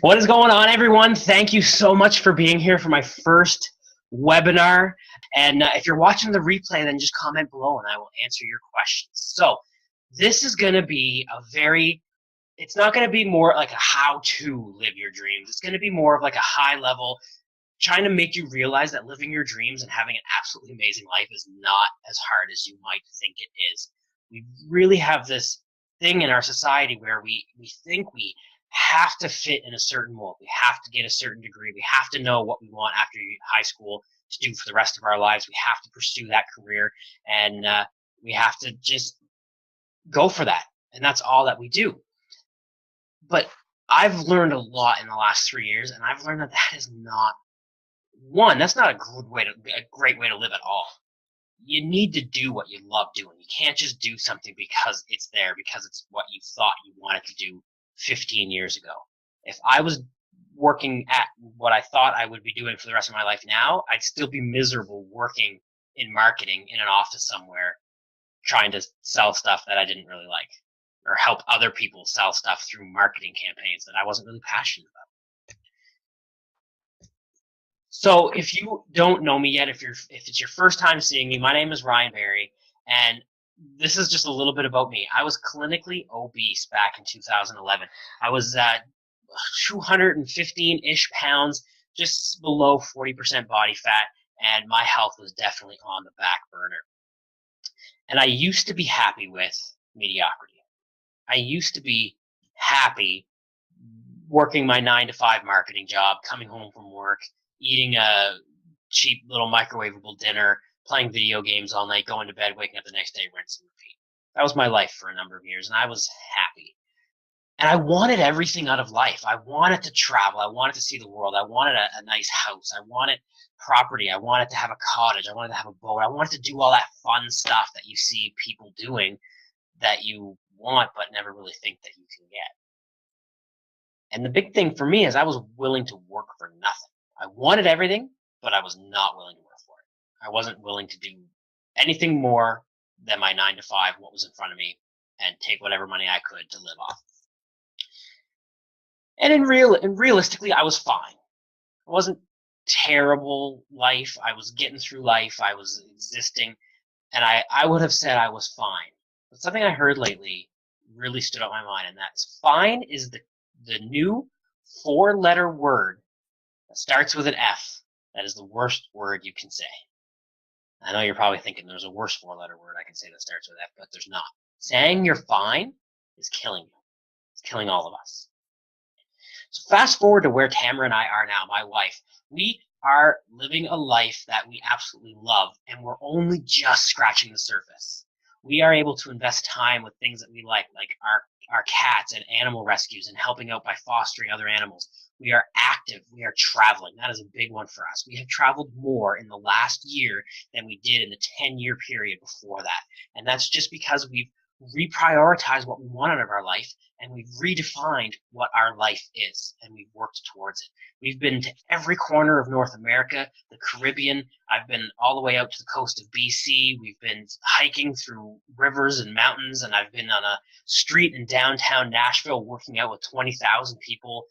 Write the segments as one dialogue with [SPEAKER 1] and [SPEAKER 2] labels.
[SPEAKER 1] What is going on, everyone? Thank you so much for being here for my first webinar. And if you're watching the replay, then just comment below and I will answer your questions. So this is going to be it's not going to be more like a how to live your dreams. It's going to be more of like a high level, trying to make you realize that living your dreams and having an absolutely amazing life is not as hard as you might think it is. We really have this thing in our society where we think we have to fit in a certain mold. We have to get a certain degree. We have to know what we want after high school to do for the rest of our lives. We have to pursue that career, and we have to just go for that. And that's all that we do. But I've learned a lot in the last 3 years, and I've learned that is not that's not a great way to live at all. You need to do what you love doing. You can't just do something because it's there, because it's what you thought you wanted to do 15 years ago. If I was working at what I thought I would be doing for the rest of my life now, I'd still be miserable working in marketing in an office somewhere, trying to sell stuff that I didn't really like, or help other people sell stuff through marketing campaigns that I wasn't really passionate about. So if you don't know me yet, if it's your first time seeing me, my name is Ryan Berry, and this is just a little bit about me. I was clinically obese back in 2011. I was at 215-ish pounds, just below 40% body fat, and my health was definitely on the back burner. And I used to be happy with mediocrity. I used to be happy working my 9-to-5 marketing job, coming home from work, eating a cheap little microwavable dinner, playing video games all night, going to bed, waking up the next day, rinse and repeat. That was my life for a number of years, and I was happy. And I wanted everything out of life. I wanted to travel. I wanted to see the world. I wanted a nice house. I wanted property. I wanted to have a cottage. I wanted to have a boat. I wanted to do all that fun stuff that you see people doing that you want but never really think that you can get. And the big thing for me is I was willing to work for nothing. I wanted everything, but I was not willing to work for it. I wasn't willing to do anything more than my 9-to-5, what was in front of me, and take whatever money I could to live off. And realistically, I was fine. It wasn't terrible life. I was getting through life. I was existing, and I would have said I was fine. But something I heard lately really stood out my mind, and that's fine is the new 4-letter word that starts with an F. That is the worst word you can say. I know you're probably thinking there's a worse 4-letter word I can say that starts with F, but there's not. Saying you're fine is killing you. It's killing all of us. So fast forward to where Tamara and I are now, my wife. We are living a life that we absolutely love, and we're only just scratching the surface. We are able to invest time with things that we like our cats and animal rescues and helping out by fostering other animals. We are active. We are traveling. That is a big one for us. We have traveled more in the last year than we did in the 10-year period before that. And that's just because we've reprioritized what we want out of our life, and we've redefined what our life is, and we've worked towards it. We've been to every corner of North America, the Caribbean. I've been all the way out to the coast of BC. We've been hiking through rivers and mountains, and I've been on a street in downtown Nashville working out with 20,000 people.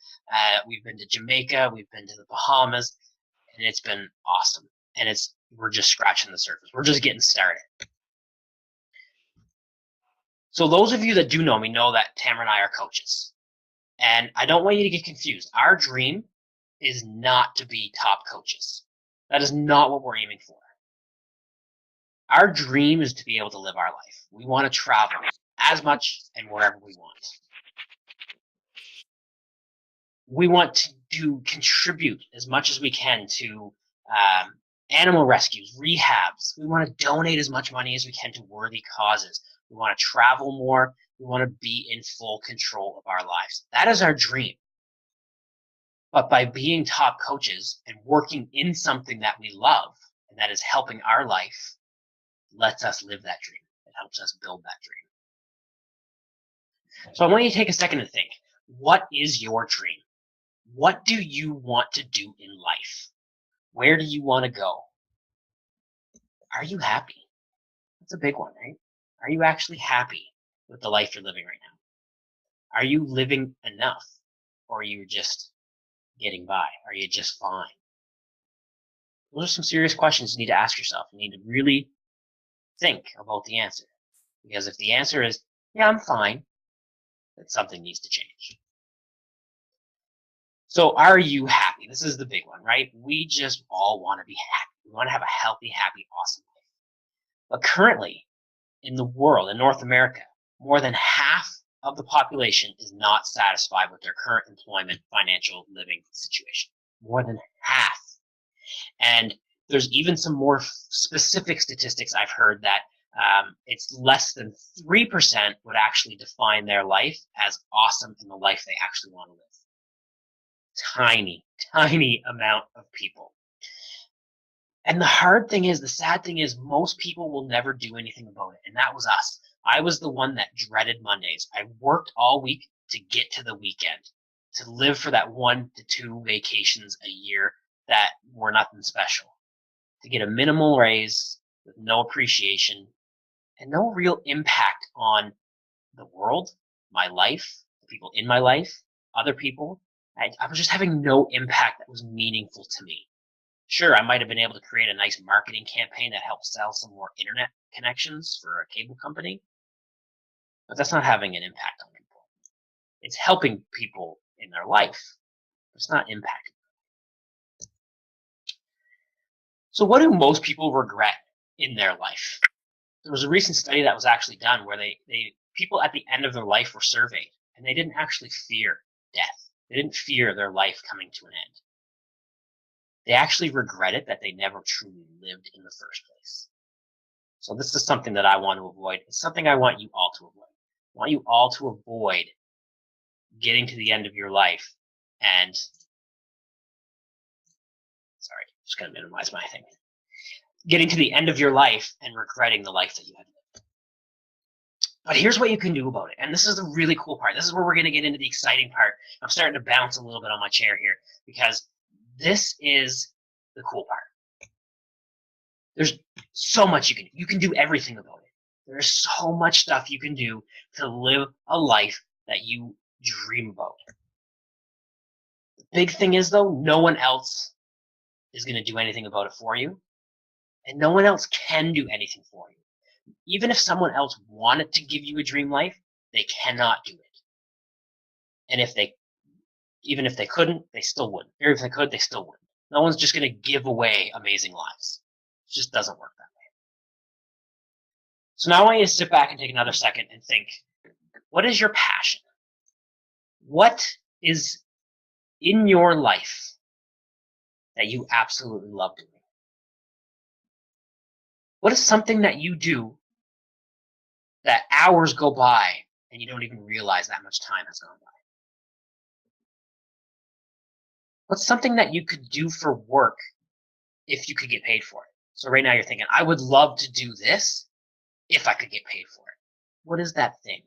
[SPEAKER 1] We've been to Jamaica. We've been to the Bahamas, and it's been awesome. And we're just scratching the surface. We're just getting started. So those of you that do know me know that Tamara and I are coaches. And I don't want you to get confused. Our dream is not to be top coaches. That is not what we're aiming for. Our dream is to be able to live our life. We want to travel as much and wherever we want. We want to contribute as much as we can to animal rescues, rehabs. We want to donate as much money as we can to worthy causes. We want to travel more. We want to be in full control of our lives. That is our dream. But by being top coaches and working in something that we love and that is helping our life, lets us live that dream. It helps us build that dream. So I want you to take a second to think, what is your dream? What do you want to do in life? Where do you want to go? Are you happy? That's a big one, right? Are you actually happy with the life you're living right now? Are you living enough? or are you just getting by? Are you just fine? Those are some serious questions you need to ask yourself. You need to really think about the answer. Because if the answer is, yeah, I'm fine, then something needs to change. So are you happy? This is the big one, right? We just all want to be happy. We want to have a healthy, happy, awesome life. But currently, in the world, in North America, more than half of the population is not satisfied with their current employment, financial, living situation. More than half. And there's even some more specific statistics I've heard that it's less than 3% would actually define their life as awesome in the life they actually want to live. Tiny, tiny amount of people. And the hard thing is, the sad thing is, most people will never do anything about it. And that was us. I was the one that dreaded Mondays. I worked all week to get to the weekend, to live for that 1 to 2 vacations a year that were nothing special, to get a minimal raise with no appreciation and no real impact on the world, my life, the people in my life, other people. I was just having no impact that was meaningful to me. Sure, I might have been able to create a nice marketing campaign that helped sell some more internet connections for a cable company, but that's not having an impact on people. It's helping people in their life. It's not impacting. So what do most people regret in their life? There was a recent study that was actually done where people at the end of their life were surveyed, and they didn't actually fear death. They didn't fear their life coming to an end. They actually regretted that they never truly lived in the first place. So this is something that I want to avoid. It's something I want you all to avoid. I want you all to avoid getting to the end of your life and, sorry, just going to minimize my thing. Getting to the end of your life and regretting the life that you had lived. But here's what you can do about it. And this is the really cool part. This is where we're going to get into the exciting part. I'm starting to bounce a little bit on my chair here because this is the cool part. There's so much you can do everything about it. There's so much stuff you can do to live a life that you dream about. The big thing is, though, no one else is going to do anything about it for you, and no one else can do anything for you. Even if someone else wanted to give you a dream life, they cannot do it. And even if they couldn't, they still wouldn't. Or if they could, they still wouldn't. No one's just going to give away amazing lives. It just doesn't work that way. So now I want you to sit back and take another second and think, what is your passion? What is in your life that you absolutely love doing? What is something that you do that hours go by and you don't even realize that much time has gone by? What's something that you could do for work if you could get paid for it? So right now you're thinking, I would love to do this if I could get paid for it. What is that thing?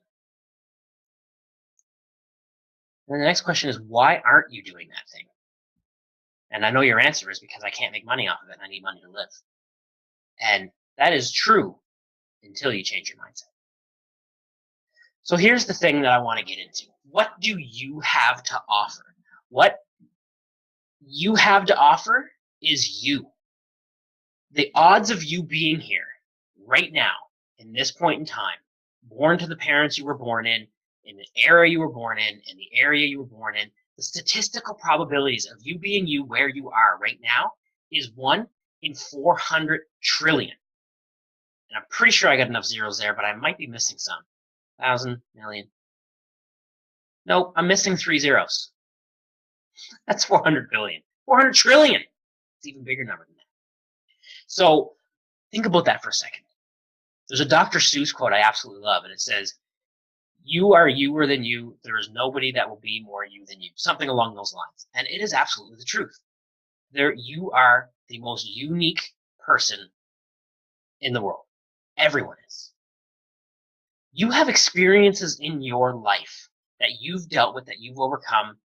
[SPEAKER 1] And the next question is, why aren't you doing that thing? And I know your answer is because I can't make money off of it and I need money to live. And that is true until you change your mindset. So here's the thing that I want to get into. What do you have to offer? What you have to offer is you. The odds of you being here right now, in this point in time, born to the parents you were born in the era you were born in the area you were born in, the statistical probabilities of you being you where you are right now is 1 in 400 trillion. And I'm pretty sure I got enough zeros there, but I might be missing some. 1,000, million. Nope, I'm missing 3 zeros. That's 400 billion. 400 trillion. It's an even bigger number than that. So think about that for a second. There's a Dr. Seuss quote I absolutely love, and it says, "You are youer than you. There is nobody that will be more you than you." Something along those lines. And it is absolutely the truth. You are the most unique person in the world. Everyone is. You have experiences in your life that you've dealt with, that you've overcome,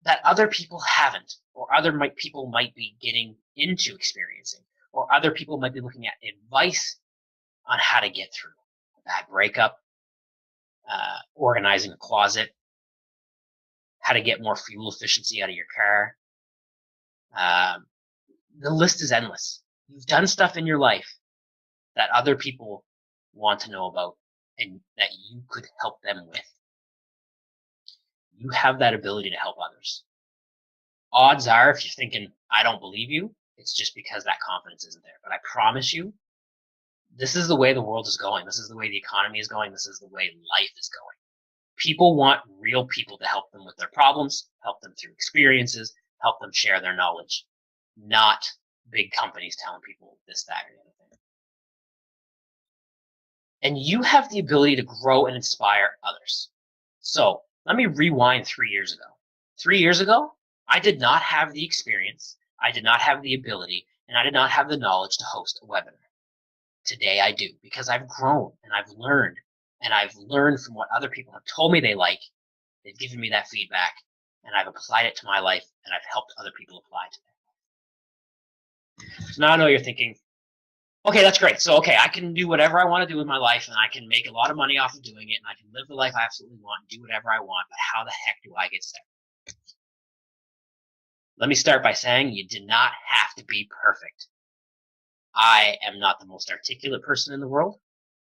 [SPEAKER 1] that other people haven't, or other people might be getting into experiencing, or other people might be looking at advice on how to get through a bad breakup, organizing a closet, how to get more fuel efficiency out of your car. The list is endless. You've done stuff in your life that other people want to know about and that you could help them with. You have that ability to help others. Odds are, if you're thinking, I don't believe you, it's just because that confidence isn't there. But I promise you, this is the way the world is going. This is the way the economy is going. This is the way life is going. People want real people to help them with their problems, help them through experiences, help them share their knowledge, not big companies telling people this, that, or the other thing. And you have the ability to grow and inspire others. So let me rewind 3 years ago. 3 years ago, I did not have the experience, I did not have the ability, and I did not have the knowledge to host a webinar. Today I do, because I've grown and I've learned from what other people have told me they like. They've given me that feedback, and I've applied it to my life, and I've helped other people apply it to their life. So now I know you're thinking, okay, that's great. So, okay, I can do whatever I want to do with my life, and I can make a lot of money off of doing it, and I can live the life I absolutely want and do whatever I want, but how the heck do I get started? Let me start by saying you do not have to be perfect. I am not the most articulate person in the world.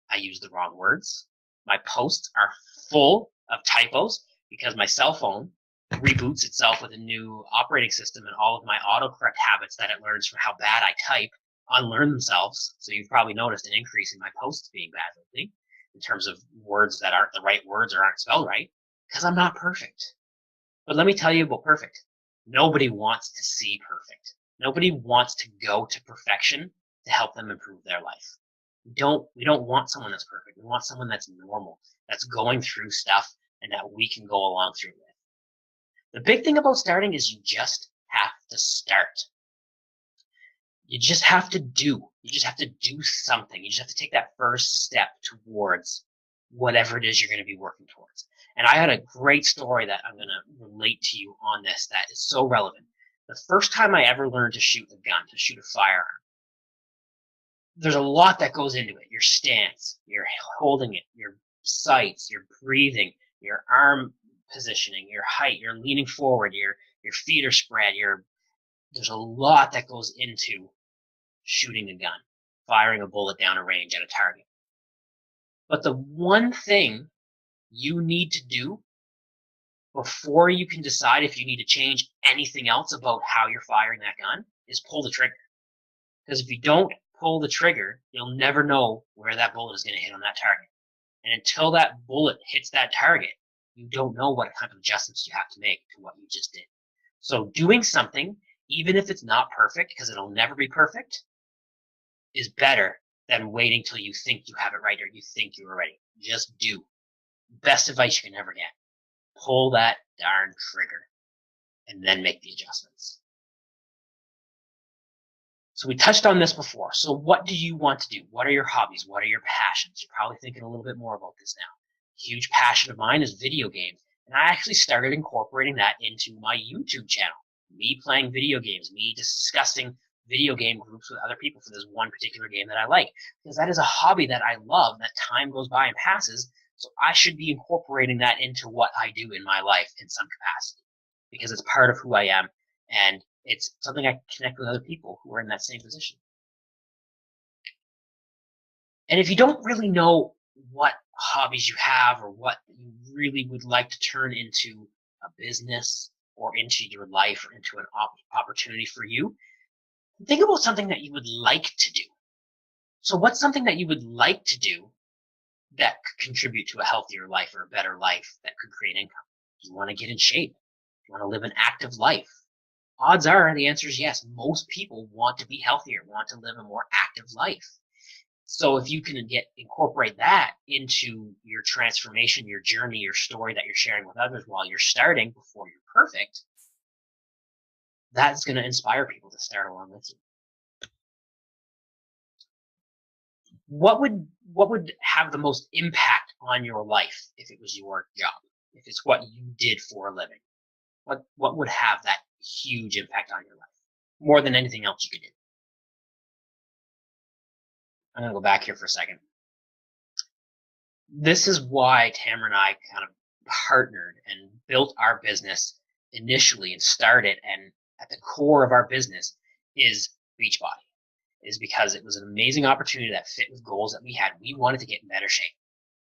[SPEAKER 1] I use the wrong words. My posts are full of typos because my cell phone reboots itself with a new operating system, and all of my autocorrect habits that it learns from how bad I type unlearn themselves. So you've probably noticed an increase in my posts being bad lately in terms of words that aren't the right words or aren't spelled right, because I'm not perfect. But let me tell you about perfect. Nobody wants to see perfect. Nobody wants to go to perfection to help them improve their life. We don't want someone that's perfect. We want someone that's normal, that's going through stuff, and that we can go along through with. The big thing about starting is you just have to start. You just have to do. You just have to do something. You just have to take that first step towards whatever it is you're going to be working towards. And I had a great story that I'm going to relate to you on this that is so relevant. The first time I ever learned to shoot a gun, to shoot a firearm, there's a lot that goes into it. Your stance, your holding it, your sights, your breathing, your arm positioning, your height, your leaning forward, your feet are spread. There's a lot that goes into shooting a gun, firing a bullet down a range at a target. But the one thing you need to do before you can decide if you need to change anything else about how you're firing that gun is pull the trigger. Because if you don't pull the trigger, you'll never know where that bullet is going to hit on that target. And until that bullet hits that target, you don't know what kind of adjustments you have to make to what you just did. So doing something, even if it's not perfect, because it'll never be perfect, is better than waiting till you think you have it right or you think you are ready. Just do. Best advice you can ever get. Pull that darn trigger and then make the adjustments. So we touched on this before. So what do you want to do? What are your hobbies? What are your passions? You're probably thinking a little bit more about this now. Huge passion of mine is video games. And I actually started incorporating that into my YouTube channel. Me playing video games, me discussing video game groups with other people for this one particular game that I like. Because that is a hobby that I love, that time goes by and passes. So I should be incorporating that into what I do in my life in some capacity. Because it's part of who I am. And it's something I connect with other people who are in that same position. And if you don't really know what hobbies you have or what you really would like to turn into a business or into your life or into an opportunity for you, think about something that you would like to do. So what's something that you would like to do that could contribute to a healthier life or a better life that could create income? Do you want to get in shape? Do you want to live an active life? Odds are the answer is yes. Most people want to be healthier, want to live a more active life. So if you can incorporate that into your transformation, your journey, your story that you're sharing with others while you're starting before you're perfect, that's going to inspire people to start along with you. What would have the most impact on your life if it was your job? If it's what you did for a living? What would have that huge impact on your life? More than anything else you could do. I'm going to go back here for a second. This is why Tamara and I kind of partnered and built our business initially and started, and at the core of our business is Beachbody, is because it was an amazing opportunity that fit with goals that we had. We wanted to get in better shape.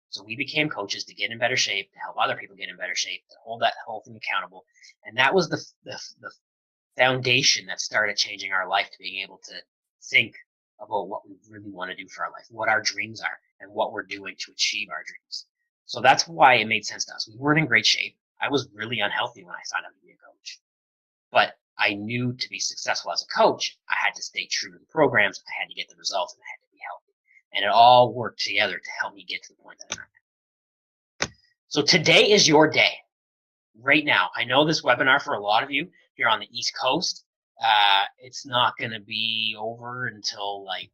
[SPEAKER 1] So we became coaches to get in better shape, to help other people get in better shape, to hold that whole thing accountable. And that was the foundation that started changing our life, to being able to think about what we really want to do for our life, what our dreams are, and what we're doing to achieve our dreams. So that's why it made sense to us. We weren't in great shape. I was really unhealthy when I signed up to be a coach. But I knew to be successful as a coach, I had to stay true to the programs, I had to get the results, and I had to be healthy. And it all worked together to help me get to the point that I'm at. So today is your day. Right now, I know this webinar for a lot of you, if you're on the East Coast, it's not going to be over until like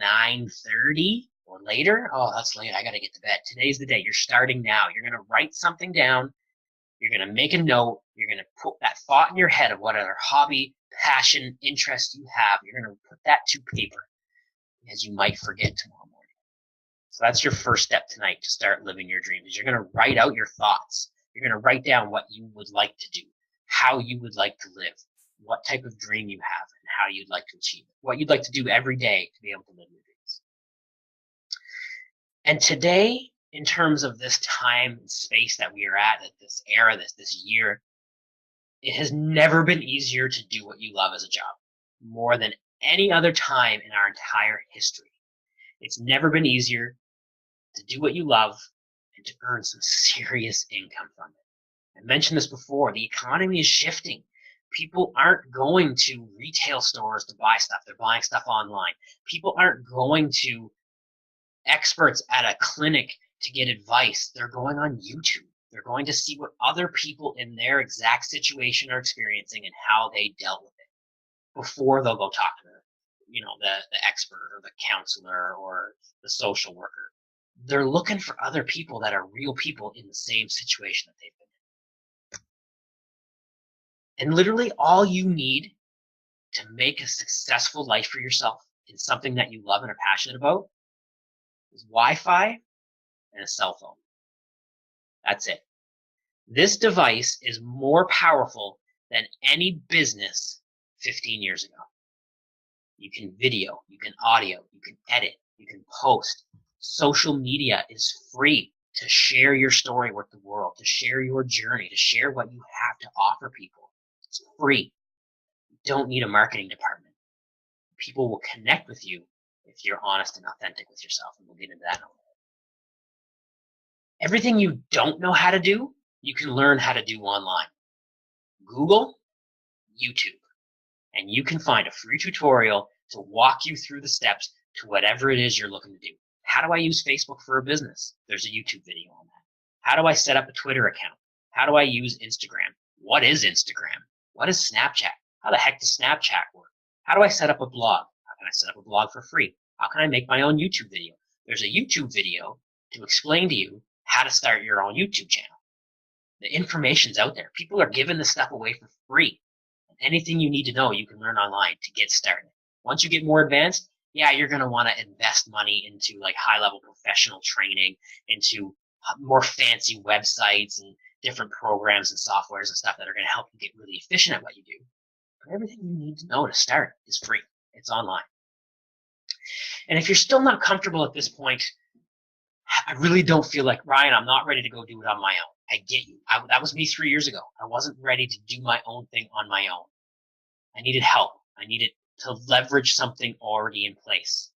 [SPEAKER 1] 9:30 or later. Oh, that's late. I got to get to bed. Today's the day. You're starting now. You're going to write something down. You're going to make a note. You're going to put that thought in your head of what other hobby, passion, interest you have. You're going to put that to paper, because you might forget tomorrow morning. So that's your first step tonight to start living your dreams. You're going to write out your thoughts. You're going to write down what you would like to do, how you would like to live, what type of dream you have, and how you'd like to achieve it, what you'd like to do every day to be able to live your dreams. And today, in terms of this time and space that we are at this era, this year, it has never been easier to do what you love as a job, more than any other time in our entire history. It's never been easier to do what you love and to earn some serious income from it. I mentioned this before. The economy is shifting. People aren't going to retail stores to buy stuff. They're buying stuff online. People aren't going to experts at a clinic to get advice. They're going on YouTube. They're going to see what other people in their exact situation are experiencing and how they dealt with it before they'll go talk to the expert or the counselor or the social worker. They're looking for other people that are real people in the same situation that they've been in. And literally all you need to make a successful life for yourself in something that you love and are passionate about is Wi-Fi and a cell phone. That's it. This device is more powerful than any business 15 years ago. You can video, you can audio, you can edit, you can post. Social media is free to share your story with the world, to share your journey, to share what you have to offer people. It's free. You don't need a marketing department. People will connect with you if you're honest and authentic with yourself, and we'll get into that in a little bit. Everything you don't know how to do, you can learn how to do online. Google, YouTube, and you can find a free tutorial to walk you through the steps to whatever it is you're looking to do. How do I use Facebook for a business? There's a YouTube video on that. How do I set up a Twitter account? How do I use Instagram? What is Instagram? What is Snapchat? How the heck does Snapchat work? How do I set up a blog? How can I set up a blog for free? How can I make my own YouTube video? There's a YouTube video to explain to you how to start your own YouTube channel. The information's out there. People are giving this stuff away for free. Anything you need to know, you can learn online to get started. Once you get more advanced, yeah, you're going to want to invest money into like high-level professional training, into more fancy websites and different programs and softwares and stuff that are going to help you get really efficient at what you do. But everything you need to know to start is free. It's online. And if you're still not comfortable at this point, I really don't feel like, Ryan, I'm not ready to go do it on my own. I get you. That was me 3 years ago. I wasn't ready to do my own thing on my own. I needed help. I needed to leverage something already in place.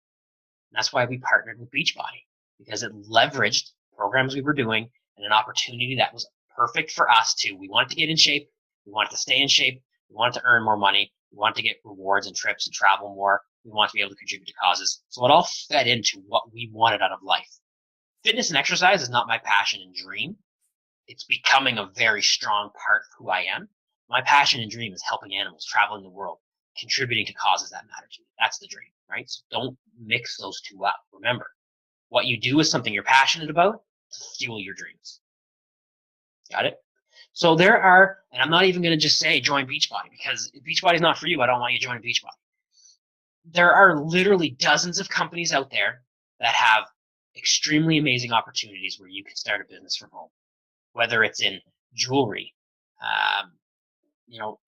[SPEAKER 1] And that's why we partnered with Beachbody, because it leveraged programs we were doing and an opportunity that was perfect for us too. We wanted to get in shape. We wanted to stay in shape. We wanted to earn more money. We wanted to get rewards and trips and travel more. We wanted to be able to contribute to causes. So it all fed into what we wanted out of life. Fitness and exercise is not my passion and dream. It's becoming a very strong part of who I am. My passion and dream is helping animals, traveling the world, contributing to causes that matter to me. That's the dream, right? So don't mix those two up. Remember, what you do is something you're passionate about to fuel your dreams. Got it? So there are, and I'm not even going to just say join Beachbody, because if Beachbody is not for you, I don't want you joining Beachbody. There are literally dozens of companies out there that have extremely amazing opportunities where you can start a business from home. whether it's in jewelry, um,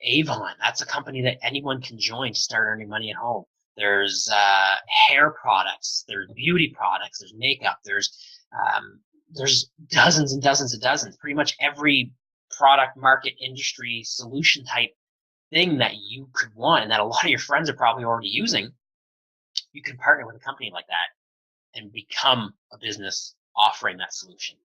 [SPEAKER 1] Avon, that's a company that anyone can join to start earning money at home. There's hair products, there's beauty products, there's makeup, there's dozens and dozens and dozens. Pretty much every product, market, industry, solution type thing that you could want and that a lot of your friends are probably already using, you can partner with a company like that and become a business offering that solution.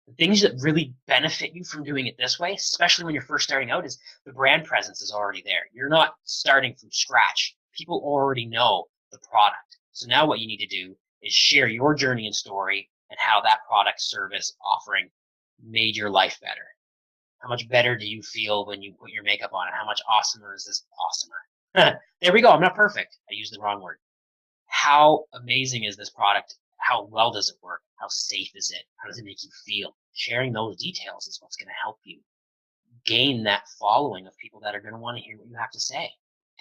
[SPEAKER 1] The things that really benefit you from doing it this way, especially when you're first starting out, is the brand presence is already there. You're not starting from scratch. People already know the product. So now what you need to do is share your journey and story and how that product, service, offering made your life better. How much better do you feel when you put your makeup on, and how much awesomer is this awesomer? There we go. I'm not perfect. I used the wrong word. How amazing is this product? How well does it work? How safe is it? How does it make you feel? Sharing those details is what's going to help you gain that following of people that are going to want to hear what you have to say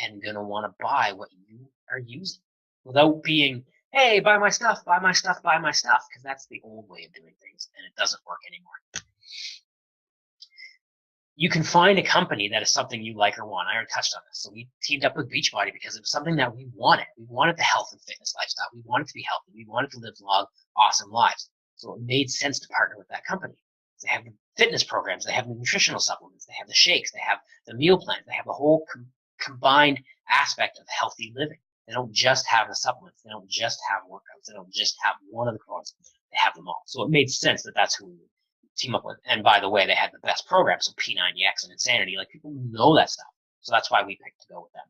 [SPEAKER 1] and going to want to buy what you are using without being, hey, buy my stuff, buy my stuff, buy my stuff, because that's the old way of doing things and it doesn't work anymore. You can find a company that is something you like or want. I already touched on this. So we teamed up with Beachbody because it was something that we wanted. We wanted the health and fitness lifestyle. We wanted to be healthy. We wanted to live long, awesome lives. So it made sense to partner with that company. They have the fitness programs. They have the nutritional supplements. They have the shakes. They have the meal plans. They have the whole combined aspect of healthy living. They don't just have the supplements. They don't just have workouts. They don't just have one of the components. They have them all. So it made sense that that's who we would team up with. And by the way, they had the best programs, so P90X and Insanity. Like, people know that stuff. So that's why we picked to go with them.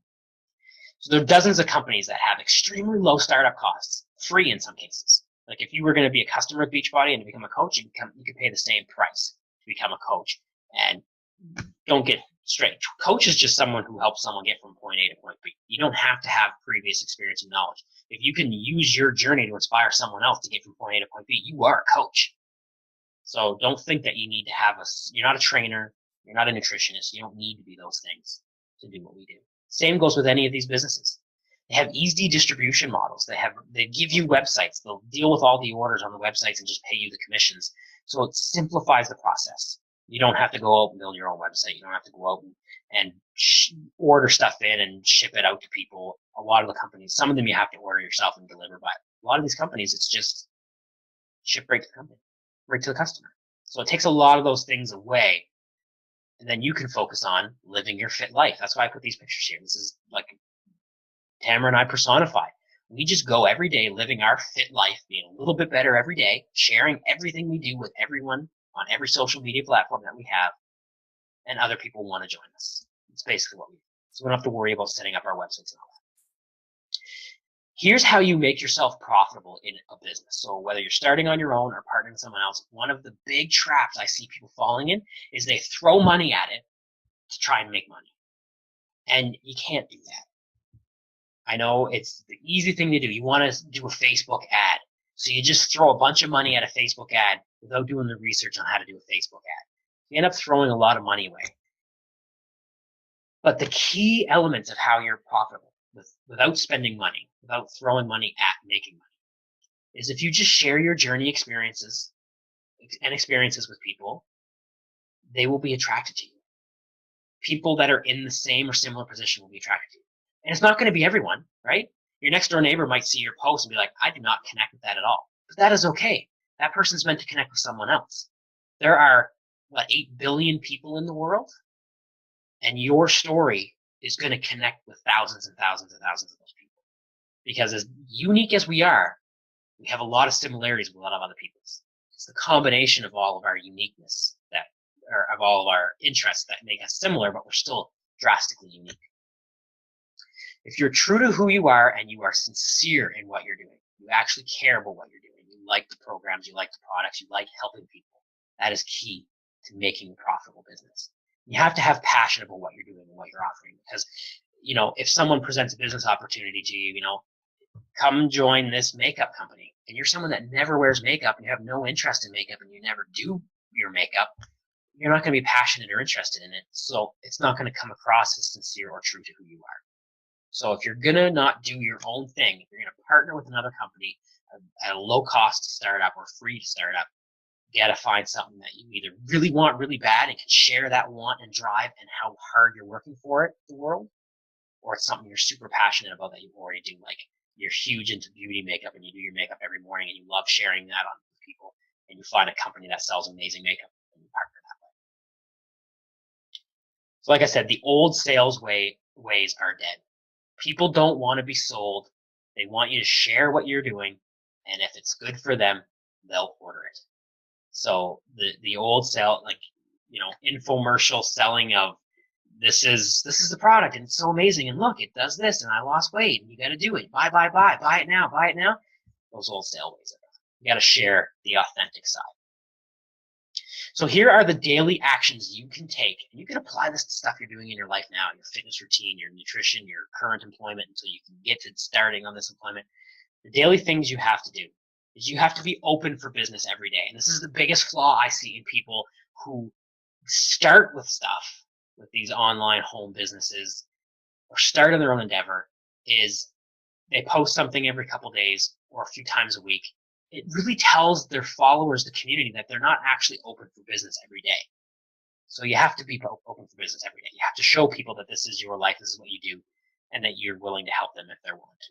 [SPEAKER 1] So there are dozens of companies that have extremely low startup costs, free in some cases. Like, if you were going to be a customer of Beachbody and to become a coach, you could pay the same price to become a coach. And don't get straight. Coach is just someone who helps someone get from point A to point B. You don't have to have previous experience and knowledge. If you can use your journey to inspire someone else to get from point A to point B, you are a coach. So don't think that you need to have you're not a trainer, you're not a nutritionist, you don't need to be those things to do what we do. Same goes with any of these businesses. They have easy distribution models. They give you websites. They'll deal with all the orders on the websites and just pay you the commissions. So it simplifies the process. You don't have to go out and build your own website. You don't have to go out and order stuff in and ship it out to people. A lot of the companies, some of them you have to order yourself and deliver, but a lot of these companies, it's just ship right to the company, right to the customer. So it takes a lot of those things away, and then you can focus on living your fit life. That's why I put these pictures here. This is like Tamara and I personified. We just go every day living our fit life, being a little bit better every day, sharing everything we do with everyone on every social media platform that we have, and other people want to join us. It's basically what we do. So we don't have to worry about setting up our websites and all that. Here's how you make yourself profitable in a business. So whether you're starting on your own or partnering with someone else, one of the big traps I see people falling in is they throw money at it to try and make money. And you can't do that. I know it's the easy thing to do. You want to do a Facebook ad. So you just throw a bunch of money at a Facebook ad without doing the research on how to do a Facebook ad. You end up throwing a lot of money away. But the key elements of how you're profitable without spending money, without throwing money at making money, is if you just share your journey experiences with people, they will be attracted to you. People that are in the same or similar position will be attracted to you. And it's not going to be everyone, right? Your next door neighbor might see your post and be like, I do not connect with that at all. But that is okay. That person's meant to connect with someone else. There are, 8 billion people in the world? And your story is going to connect with thousands and thousands and thousands of those people. Because as unique as we are, we have a lot of similarities with a lot of other people's. It's the combination of all of our uniqueness or of all of our interests that make us similar, but we're still drastically unique. If you're true to who you are and you are sincere in what you're doing, you actually care about what you're doing, you like the programs, you like the products, you like helping people, that is key to making a profitable business. You have to have passion about what you're doing and what you're offering, because, if someone presents a business opportunity to you, come join this makeup company, and you're someone that never wears makeup and you have no interest in makeup and you never do your makeup, you're not going to be passionate or interested in it. So it's not going to come across as sincere or true to who you are. So if you're going to not do your own thing, if you're going to partner with another company at a low cost to start up or free to start up, You got to find something that you either really want really bad and can share that want and drive and how hard you're working for it in the world, or it's something you're super passionate about that you already do. Like you're huge into beauty makeup and you do your makeup every morning and you love sharing that on with people, and you find a company that sells amazing makeup and you partner that way. So like I said, the old sales ways are dead. People don't want to be sold. They want you to share what you're doing, and if it's good for them, they'll order it. So the old sell, like, infomercial selling of this is the product and it's so amazing and look, it does this and I lost weight and you got to do it. Buy it now. Those old sale ways are gone. You got to share the authentic side. So here are the daily actions you can take, and you can apply this to stuff you're doing in your life now, your fitness routine, your nutrition, your current employment, until you can get to starting on this employment. The daily things you have to do is you have to be open for business every day. And this is the biggest flaw I see in people who start with stuff, with these online home businesses, or start in their own endeavor, is they post something every couple days or a few times a week. It really tells their followers, the community, that they're not actually open for business every day. So you have to be open for business every day. You have to show people that this is your life, this is what you do, and that you're willing to help them if they're willing to.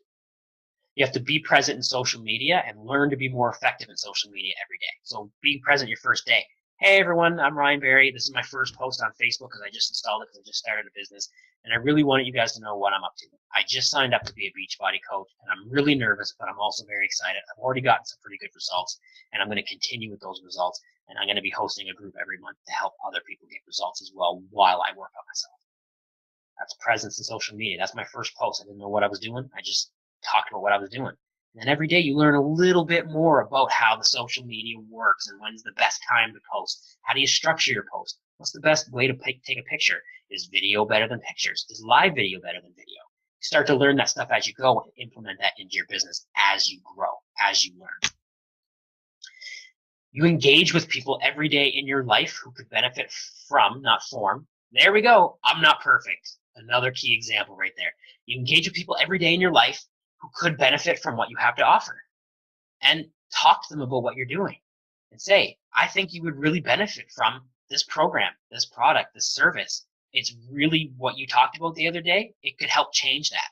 [SPEAKER 1] You have to be present in social media and learn to be more effective in social media every day. So being present your first day. Hey everyone, I'm Ryan Barry. This is my first post on Facebook because I just installed it because I just started a business. And I really wanted you guys to know what I'm up to. I just signed up to be a Beachbody coach and I'm really nervous, but I'm also very excited. I've already gotten some pretty good results and I'm going to continue with those results. And I'm going to be hosting a group every month to help other people get results as well while I work on myself. That's presence in social media. That's my first post. I didn't know what I was doing. I just talked about what I was doing. And then every day you learn a little bit more about how the social media works and when's the best time to post. How do you structure your post? What's the best way to take a picture? Is video better than pictures? Is live video better than video? You start to learn that stuff as you go and implement that into your business as you grow, as you learn. You engage with people every day in your life who could benefit from, not form. There we go. I'm not perfect. Another key example right there. You engage with people every day in your life who could benefit from what you have to offer, and talk to them about what you're doing and say, I think you would really benefit from this program, this product, this service. It's really what you talked about the other day. It could help change that.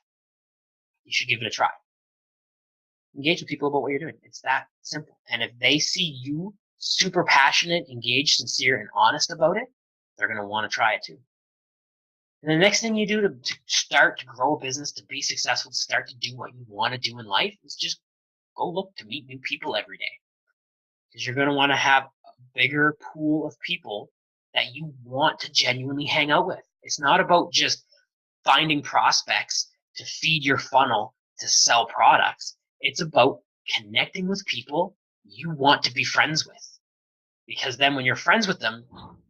[SPEAKER 1] You should give it a try. Engage with people about what you're doing. It's that simple. And if they see you super passionate, engaged, sincere, and honest about it, they're going to want to try it too. And the next thing you do to start to grow a business, to be successful, to start to do what you want to do in life, is just go look to meet new people every day. Because you're going to want to have a bigger pool of people that you want to genuinely hang out with. It's not about just finding prospects to feed your funnel to sell products. It's about connecting with people you want to be friends with. Because then when you're friends with them,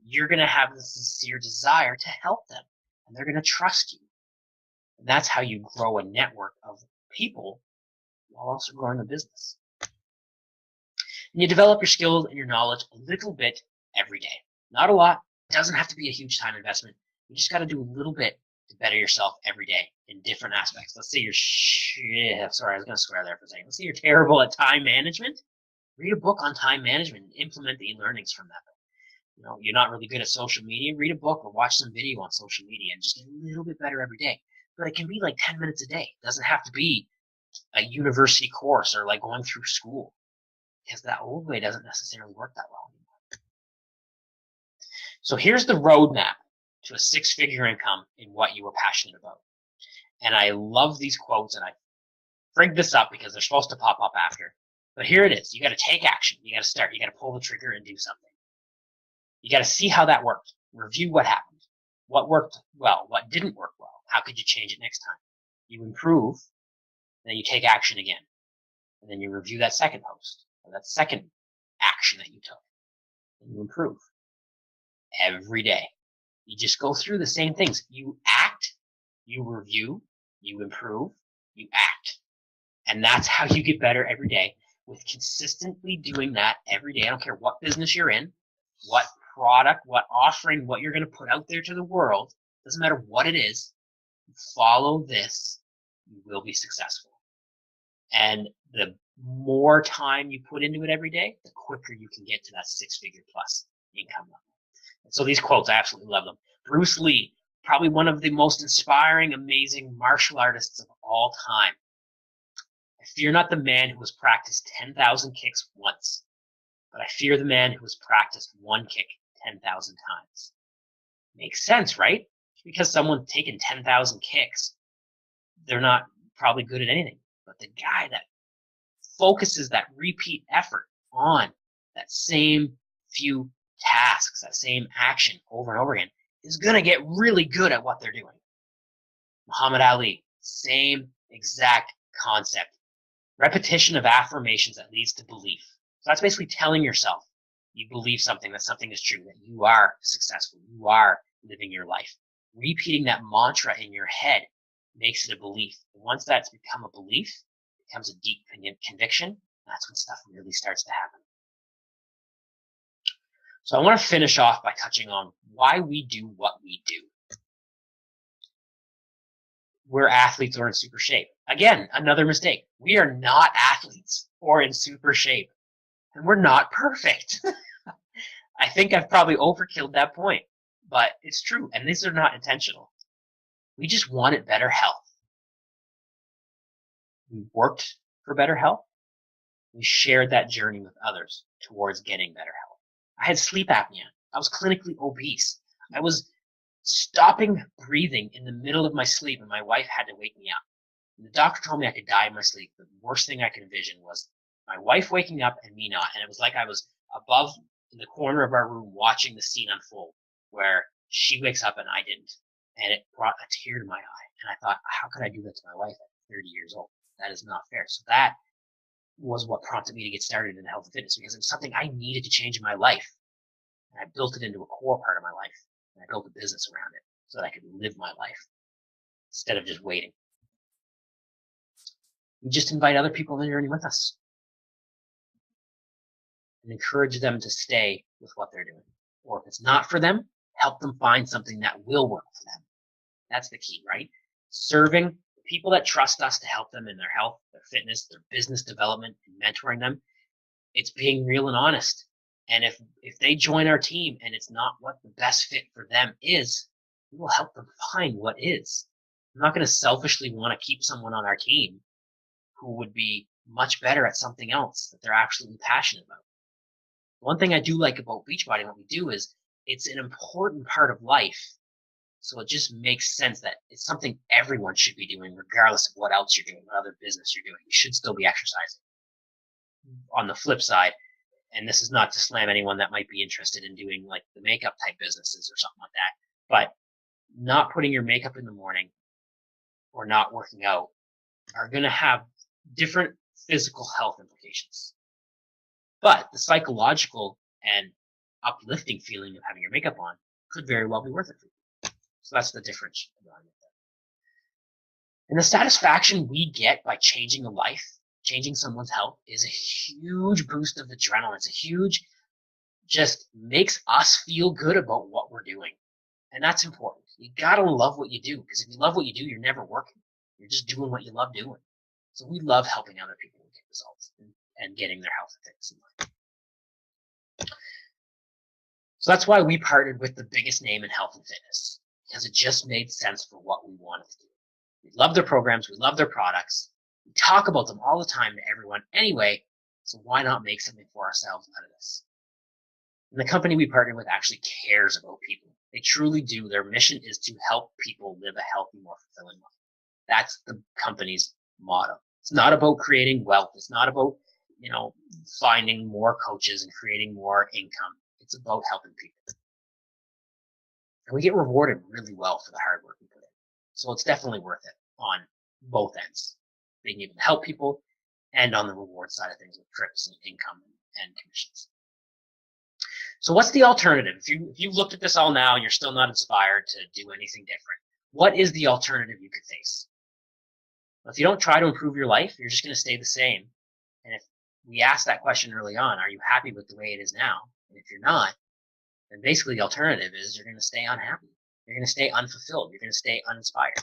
[SPEAKER 1] you're going to have the sincere desire to help them. And they're going to trust you. And that's how you grow a network of people while also growing a business. And you develop your skills and your knowledge a little bit every day. Not a lot. It doesn't have to be a huge time investment. You just got to do a little bit to better yourself every day in different aspects. Let's say you're sorry, I was going to swear there for a second. Let's say you're terrible at time management. Read a book on time management and implement the learnings from that. You're not really good at social media. Read a book or watch some video on social media and just get a little bit better every day. But it can be like 10 minutes a day. It doesn't have to be a university course or like going through school, because that old way doesn't necessarily work that well anymore. So here's the roadmap to a 6-figure income in what you are passionate about. And I love these quotes, and I frigged this up because they're supposed to pop up after. But here it is. You got to take action. You got to start. You got to pull the trigger and do something. You got to see how that worked. Review what happened. What worked well? What didn't work well? How could you change it next time? You improve, then you take action again. And then you review that second post, or that second action that you took. And you improve. Every day. You just go through the same things. You act, you review, you improve, you act. And that's how you get better every day, with consistently doing that every day. I don't care what business you're in, what product, what offering, what you're going to put out there to the world. Doesn't matter what it is. Follow this, you will be successful. And the more time you put into it every day, the quicker you can get to that 6-figure plus income level. And so these quotes, I absolutely love them. Bruce Lee, probably one of the most inspiring, amazing martial artists of all time. I fear not the man who has practiced 10,000 kicks once, but I fear the man who has practiced one kick 10,000 times. Makes sense, right? Because someone's taken 10,000 kicks, they're not probably good at anything. But the guy that focuses that repeat effort on that same few tasks, that same action over and over again, is going to get really good at what they're doing. Muhammad Ali, same exact concept. Repetition of affirmations that leads to belief. So that's basically telling yourself you believe something, that something is true, that you are successful, you are living your life. Repeating that mantra in your head makes it a belief. And once that's become a belief, it becomes a deep conviction. That's when stuff really starts to happen. So I want to finish off by touching on why we do what we do. We're athletes or in super shape. Again, another mistake. We are not athletes or in super shape. And we're not perfect. I think I've probably overkilled that point, but it's true. And these are not intentional. We just wanted better health. We worked for better health. We shared that journey with others towards getting better health. I had sleep apnea. I was clinically obese. I was stopping breathing in the middle of my sleep, and my wife had to wake me up. And the doctor told me I could die in my sleep. The worst thing I could envision was my wife waking up and me not. And it was like I was above in the corner of our room watching the scene unfold, where she wakes up and I didn't. And it brought a tear to my eye. And I thought, how could I do that to my wife at 30 years old? That is not fair. So that was what prompted me to get started in health and fitness, because it was something I needed to change in my life. And I built it into a core part of my life. And I built a business around it so that I could live my life instead of just waiting. We just invite other people on the journey with us and encourage them to stay with what they're doing. Or if it's not for them, help them find something that will work for them. That's the key, right? Serving the people that trust us to help them in their health, their fitness, their business development, and mentoring them. It's being real and honest. And if they join our team and it's not what the best fit for them is, we will help them find what is. I'm not going to selfishly want to keep someone on our team who would be much better at something else that they're absolutely passionate about. One thing I do like about Beachbody and what we do is it's an important part of life. So it just makes sense that it's something everyone should be doing, regardless of what else you're doing, what other business you're doing. You should still be exercising. On the flip side, and this is not to slam anyone that might be interested in doing like the makeup type businesses or something like that, but not putting your makeup in the morning or not working out are going to have different physical health implications. But the psychological and uplifting feeling of having your makeup on could very well be worth it for you. So that's the difference. And the satisfaction we get by changing a life, changing someone's health, is a huge boost of adrenaline. It's a huge, just makes us feel good about what we're doing. And that's important. You gotta love what you do, because if you love what you do, you're never working. You're just doing what you love doing. So we love helping other people get results and getting their health and fitness in life. So that's why we partnered with the biggest name in health and fitness, because it just made sense for what we wanted to do. We love their programs. We love their products. We talk about them all the time to everyone anyway, so why not make something for ourselves out of this? And the company we partner with actually cares about people. They truly do. Their mission is to help people live a healthy, more fulfilling life. That's the company's motto. It's not about creating wealth. It's not about, finding more coaches and creating more income. It's about helping people. And we get rewarded really well for the hard work we put in. So it's definitely worth it on both ends, being able to help people and on the reward side of things with trips and income and commissions. So what's the alternative? If you've looked at this all now and you're still not inspired to do anything different, what is the alternative you could face? Well, if you don't try to improve your life, you're just going to stay the same. And if we asked that question early on, are you happy with the way it is now? And if you're not, then basically the alternative is you're going to stay unhappy. You're going to stay unfulfilled. You're going to stay uninspired.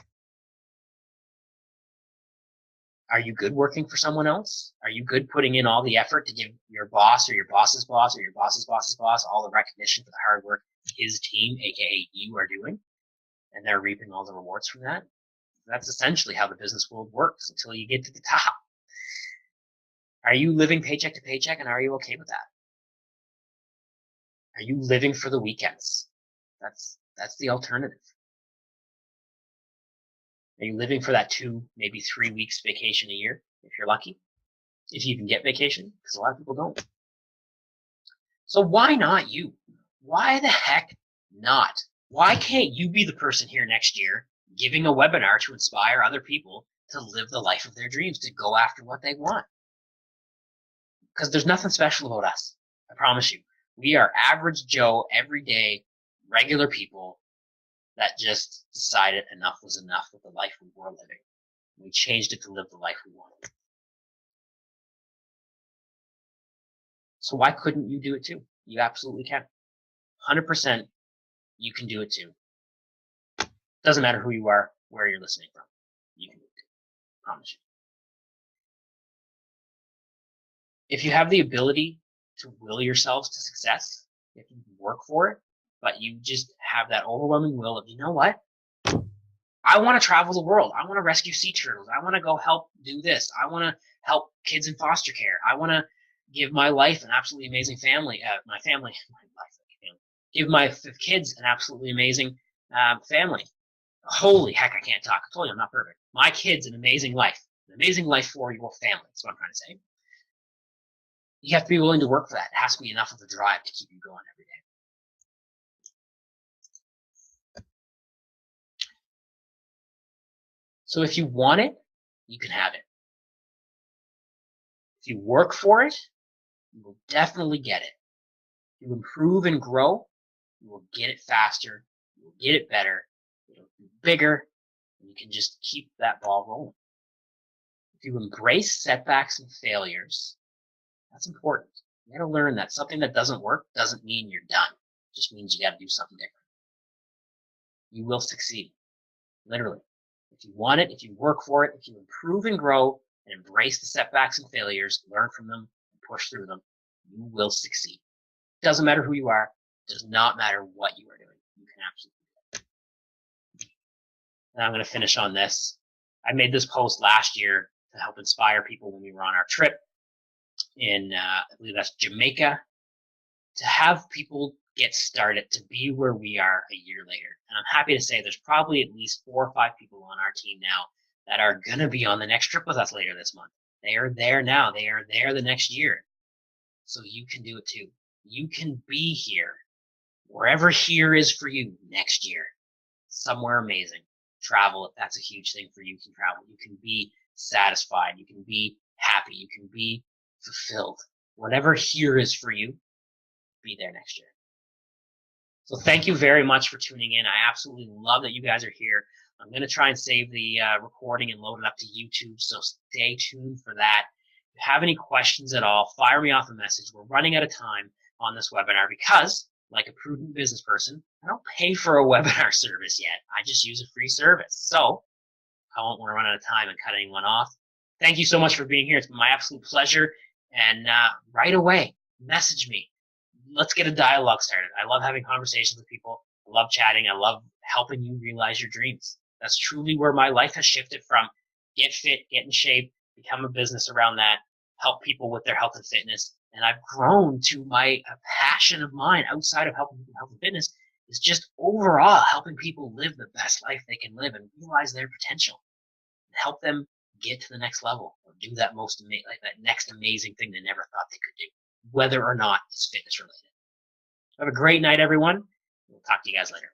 [SPEAKER 1] Are you good working for someone else? Are you good putting in all the effort to give your boss or your boss's boss or your boss's boss's boss all the recognition for the hard work his team, aka you, are doing? And they're reaping all the rewards from that? That's essentially how the business world works until you get to the top. Are you living paycheck to paycheck, and are you okay with that? Are you living for the weekends? That's the alternative. Are you living for that 2, maybe 3 weeks vacation a year, if you're lucky? If you can get vacation, because a lot of people don't. So why not you? Why the heck not? Why can't you be the person here next year giving a webinar to inspire other people to live the life of their dreams, to go after what they want? Because there's nothing special about us. I promise you. We are average Joe, everyday, regular people that just decided enough was enough with the life we were living. We changed it to live the life we wanted. So why couldn't you do it too? You absolutely can. 100% you can do it too. Doesn't matter who you are, where you're listening from. You can do it too. I promise you. If you have the ability to will yourselves to success, if you work for it, but you just have that overwhelming will of, you know what? I want to travel the world. I want to rescue sea turtles. I want to go help do this. I want to help kids in foster care. I want to give my life an absolutely amazing family. Give my kids an absolutely amazing family. Holy heck, I can't talk. I told you I'm not perfect. My kids an amazing life for your family. That's what I'm trying to say. You have to be willing to work for that. It has to be enough of a drive to keep you going every day. So if you want it, you can have it. If you work for it, you will definitely get it. If you improve and grow, you will get it faster, you will get it better, it'll be bigger, and you can just keep that ball rolling. If you embrace setbacks and failures, that's important. You got to learn that something that doesn't work doesn't mean you're done. It just means you got to do something different. You will succeed, literally. If you want it, if you work for it, if you improve and grow and embrace the setbacks and failures, learn from them, and push through them, you will succeed. Doesn't matter who you are. Does not matter what you are doing. You can absolutely do it. And I'm going to finish on this. I made this post last year to help inspire people when we were on our trip in, I believe that's Jamaica, to have people get started to be where we are a year later. And I'm happy to say there's probably at least 4 or 5 people on our team now that are going to be on the next trip with us later this month. They are there now. They are there the next year. So you can do it too. You can be here, wherever here is for you next year. Somewhere amazing. Travel, if that's a huge thing for you, you can travel. You can be satisfied. You can be happy. You can be fulfilled. Whatever here is for you, be there next year. So thank you very much for tuning in. I absolutely love that you guys are here. I'm going to try and save the recording and load it up to YouTube, so stay tuned for that. If you have any questions at all, fire me off a message. We're running out of time on this webinar because, like a prudent business person, I don't pay for a webinar service yet. I just use a free service. So I won't want to run out of time and cut anyone off. Thank you so much for being here. It's been my absolute pleasure. And right away, message me. Let's get a dialogue started. I love having conversations with people. I love chatting. I love helping you realize your dreams. That's truly where my life has shifted from. Get fit, get in shape, become a business around that, help people with their health and fitness. And I've grown to a passion of mine outside of helping people with health and fitness is just overall helping people live the best life they can live and realize their potential and help them get to the next level or do that that next amazing thing they never thought they could do, whether or not it's fitness related. Have a great night, everyone. We'll talk to you guys later.